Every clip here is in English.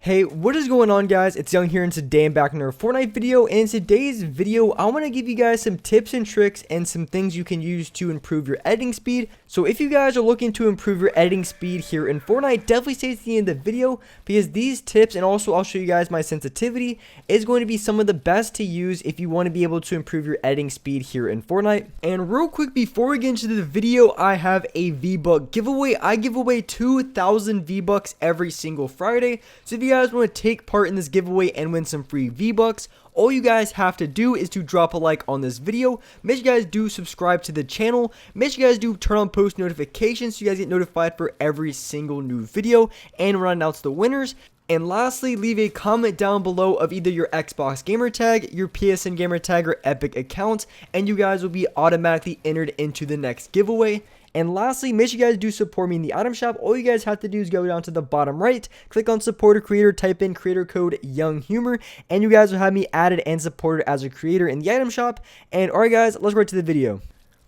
Hey, what is going on, guys? It's Young here, and today I'm back in another Fortnite video. And in today's video, I want to give you guys some tips and tricks and some things you can use to improve your editing speed. So if you guys are looking to improve your editing speed here in Fortnite, definitely stay to the end of the video, because these tips, and also I'll show you guys my sensitivity, is going to be some of the best to use if you want to be able to improve your editing speed here in Fortnite. And real quick, before we get into the video, I have a V-Buck giveaway. I give away 2,000 V-Bucks every single Friday. So if you guys want to take part in this giveaway and win some free V-Bucks, all you guys have to do is to drop a like on this video. Make sure you guys do subscribe to the channel. Make sure you guys do turn on post notifications so you guys get notified for every single new video and when I announce the winners. And lastly, leave a comment down below of either your Xbox gamer tag, your PSN gamer tag, or Epic account, and you guys will be automatically entered into the next giveaway. And lastly, make sure you guys do support me in the item shop. All you guys have to do is go down to the bottom right, click on support a creator, type in creator code YoungHumor, and you guys will have me added and supported as a creator in the item shop. And alright guys, let's go right to the video.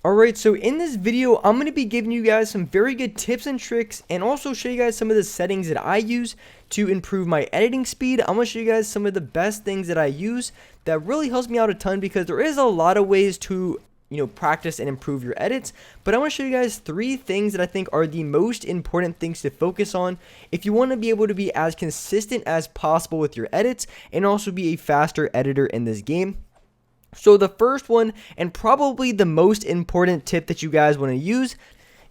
Alright, so in this video, I'm going to be giving you guys some very good tips and tricks, and also show you guys some of the settings that I use to improve my editing speed. I'm going to show you guys some of the best things that I use that really helps me out a ton, because there is a lot of ways to practice and improve your edits, but I want to show you guys 3 things that I think are the most important things to focus on if you want to be able to be as consistent as possible with your edits and also be a faster editor in this game. So the first one, and probably the most important tip that you guys want to use,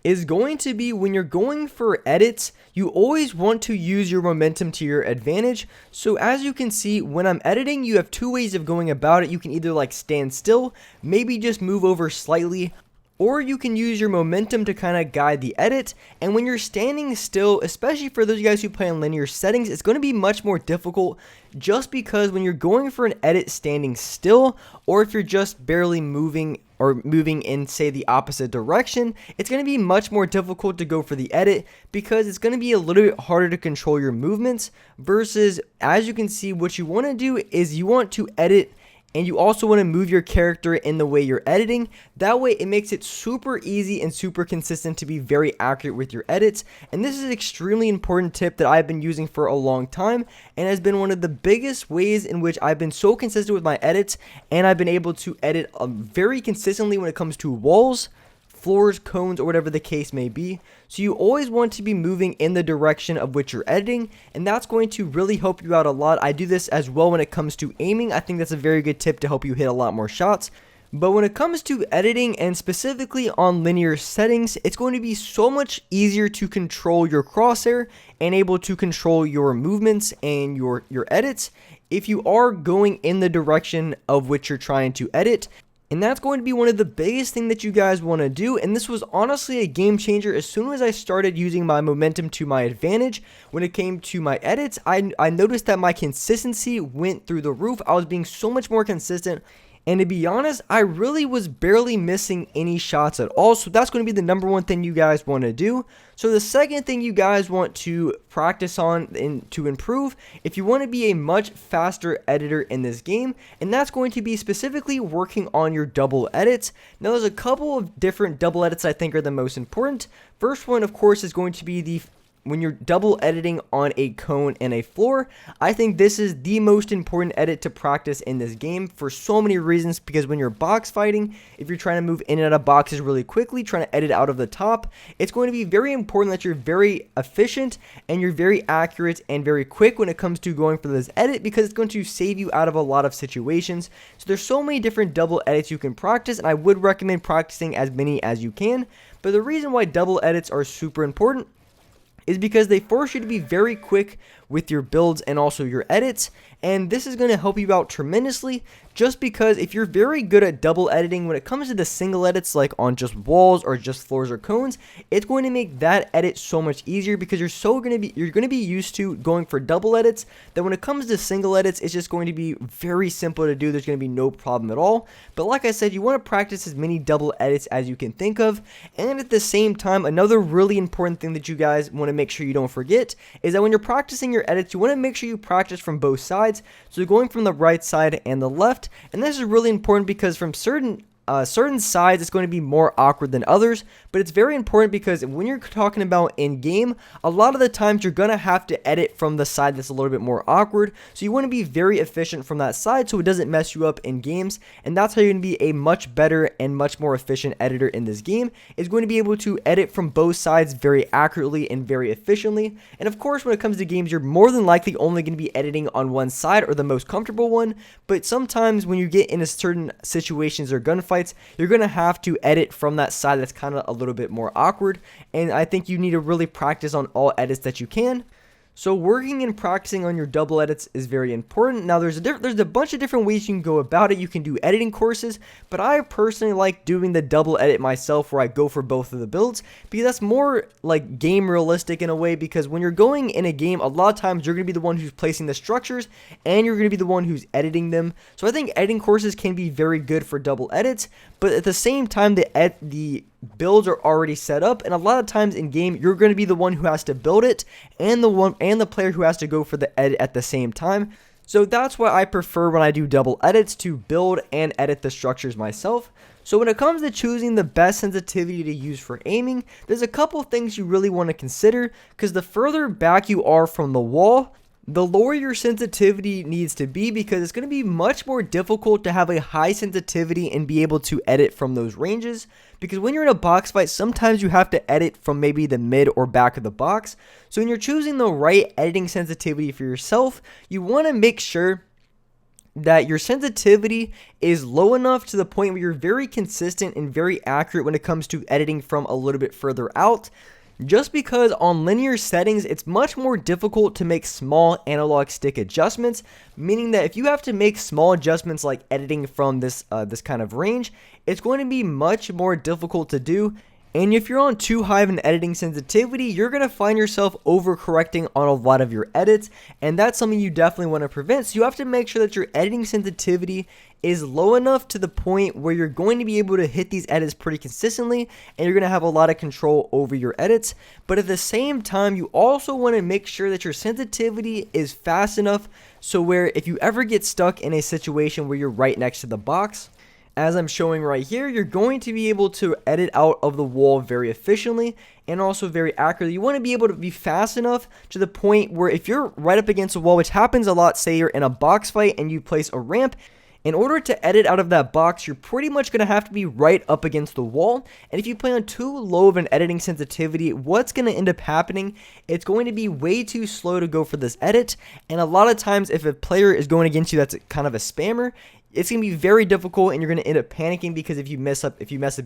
is going to be when you're going for edits, you always want to use your momentum to your advantage. So as you can see, when I'm editing, you have 2 ways of going about it. You can either like stand still, maybe just move over slightly, or you can use your momentum to kind of guide the edit. And when you're standing still, especially for those guys who play on linear settings, it's going to be much more difficult, just because when you're going for an edit standing still, or if you're just barely moving or moving in, say, the opposite direction, it's going to be much more difficult to go for the edit, because it's going to be a little bit harder to control your movements, versus, as you can see, what you want to do is you want to edit and you also want to move your character in the way you're editing. That way it makes it super easy and super consistent to be very accurate with your edits. And this is an extremely important tip that I've been using for a long time, and has been one of the biggest ways in which I've been so consistent with my edits, and I've been able to edit very consistently when it comes to walls, floors, cones, or whatever the case may be. So you always want to be moving in the direction of which you're editing, and that's going to really help you out a lot. I do this as well when it comes to aiming. I think that's a very good tip to help you hit a lot more shots. But when it comes to editing, and specifically on linear settings, it's going to be so much easier to control your crosshair and able to control your movements and your edits if you are going in the direction of which you're trying to edit. And that's going to be one of the biggest things that you guys want to do. And this was honestly a game changer. As soon as I started using my momentum to my advantage when it came to my edits, I noticed that my consistency went through the roof. I was being so much more consistent. And to be honest, I really was barely missing any shots at all. So that's going to be the number one thing you guys want to do. So the second thing you guys want to practice on and to improve, if you want to be a much faster editor in this game, and that's going to be specifically working on your double edits. Now there's a couple of different double edits I think are the most important. First one, of course, is going to be when you're double editing on a cone and a floor. I think this is the most important edit to practice in this game for so many reasons, because when you're box fighting, if you're trying to move in and out of boxes really quickly, trying to edit out of the top, it's going to be very important that you're very efficient and you're very accurate and very quick when it comes to going for this edit, because it's going to save you out of a lot of situations. So there's so many different double edits you can practice, and I would recommend practicing as many as you can. But the reason why double edits are super important is because they force you to be very quick with your builds and also your edits, and this is going to help you out tremendously, just because if you're very good at double editing when it comes to the single edits like on just walls or just floors or cones, it's going to make that edit so much easier, because you're going to be used to going for double edits, that when it comes to single edits, it's just going to be very simple to do. There's going to be no problem at all. But like I said, you want to practice as many double edits as you can think of. And at the same time, another really important thing that you guys want to make sure you don't forget is that when you're practicing your edits, you want to make sure you practice from both sides. So going from the right side and the left. And this is really important, because from certain certain sides it's going to be more awkward than others, but it's very important because when you're talking about in game, a lot of the times you're going to have to edit from the side that's a little bit more awkward. So you want to be very efficient from that side so it doesn't mess you up in games, and that's how you're going to be a much better and much more efficient editor in this game, is going to be able to edit from both sides very accurately and very efficiently. And of course, when it comes to games, you're more than likely only going to be editing on one side or the most comfortable one, but sometimes when you get into certain situations or gunfights, you're going to have to edit from that side that's kind of a little bit more awkward, and I think you need to really practice on all edits that you can. So working and practicing on your double edits is very important. Now there's a bunch of different ways you can go about it. You can do editing courses, but I personally like doing the double edit myself, where I go for both of the builds, because that's more like game realistic in a way, because when you're going in a game, a lot of times you're going to be the one who's placing the structures and you're going to be the one who's editing them. So I think editing courses can be very good for double edits, but at the same time the builds are already set up, and a lot of times in game you're going to be the one who has to build it and the player who has to go for the edit at the same time. So that's why I prefer, when I do double edits, to build and edit the structures myself. So when it comes to choosing the best sensitivity to use for aiming, there's a couple things you really want to consider, because the further back you are from the wall, the lower your sensitivity needs to be, because it's going to be much more difficult to have a high sensitivity and be able to edit from those ranges. Because when you're in a box fight, sometimes you have to edit from maybe the mid or back of the box. So when you're choosing the right editing sensitivity for yourself, you want to make sure that your sensitivity is low enough to the point where you're very consistent and very accurate when it comes to editing from a little bit further out. Just because on linear settings, it's much more difficult to make small analog stick adjustments, meaning that if you have to make small adjustments like editing from this kind of range, it's going to be much more difficult to do. And if you're on too high of an editing sensitivity, you're going to find yourself overcorrecting on a lot of your edits, and that's something you definitely want to prevent. So you have to make sure that your editing sensitivity is low enough to the point where you're going to be able to hit these edits pretty consistently, and you're going to have a lot of control over your edits. But at the same time, you also want to make sure that your sensitivity is fast enough so where if you ever get stuck in a situation where you're right next to the box, as I'm showing right here, you're going to be able to edit out of the wall very efficiently and also very accurately. You want to be able to be fast enough to the point where if you're right up against a wall, which happens a lot, say you're in a box fight and you place a ramp, in order to edit out of that box, you're pretty much going to have to be right up against the wall. And if you play on too low of an editing sensitivity, what's going to end up happening, it's going to be way too slow to go for this edit. And a lot of times, if a player is going against you that's kind of a spammer, it's going to be very difficult, and you're going to end up panicking, because if you mess up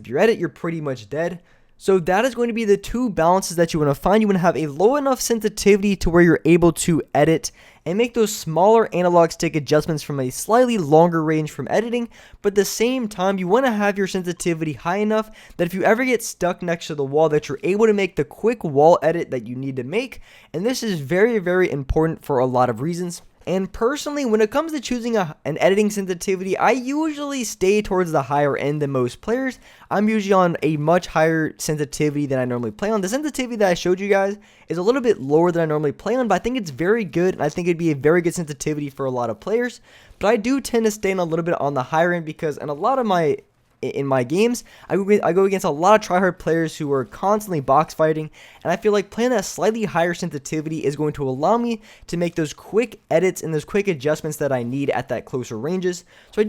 your edit, you're pretty much dead. So that is going to be the two balances that you want to find. You want to have a low enough sensitivity to where you're able to edit and make those smaller analog stick adjustments from a slightly longer range from editing, but at the same time, you want to have your sensitivity high enough that if you ever get stuck next to the wall, that you're able to make the quick wall edit that you need to make. And this is very, very important for a lot of reasons. And personally, when it comes to choosing an editing sensitivity, I usually stay towards the higher end than most players. I'm usually on a much higher sensitivity than I normally play on. The sensitivity that I showed you guys is a little bit lower than I normally play on, but I think it's very good, and I think it'd be a very good sensitivity for a lot of players. But I do tend to stay in a little bit on the higher end, because in a lot of my games, I go against a lot of tryhard players who are constantly box fighting, and I feel like playing that slightly higher sensitivity is going to allow me to make those quick edits and those quick adjustments that I need at that closer ranges. So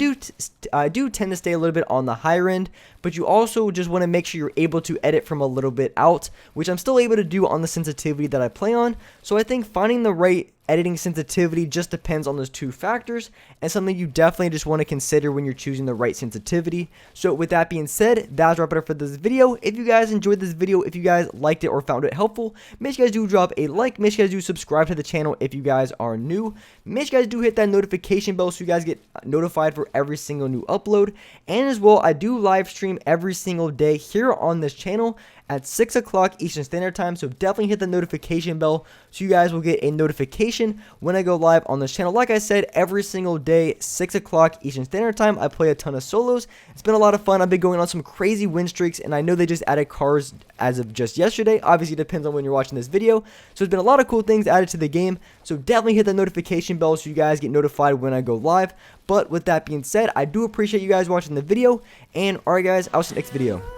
I do tend to stay a little bit on the higher end, but you also just want to make sure you're able to edit from a little bit out, which I'm still able to do on the sensitivity that I play on. So I think finding the right editing sensitivity just depends on those two factors, and something you definitely just want to consider when you're choosing the right sensitivity. So with that being said, that's wrap it up for this video. If you guys enjoyed this video, if you guys liked it or found it helpful, make sure you guys do drop a like, make sure you guys do subscribe to the channel if you guys are new, make sure you guys do hit that notification bell so you guys get notified for every single new upload. And as well, I do live stream every single day here on this channel at 6 o'clock Eastern Standard Time, so definitely hit the notification bell so you guys will get a notification when I go live on this channel. Like I said, every single day, 6 o'clock Eastern Standard Time, I play a ton of solos. It's been a lot of fun. I've been going on some crazy win streaks, and I know they just added cars as of just yesterday. Obviously, it depends on when you're watching this video. So, there's been a lot of cool things added to the game, so definitely hit the notification bell so you guys get notified when I go live. But with that being said, I do appreciate you guys watching the video, and alright guys, I'll see you next video.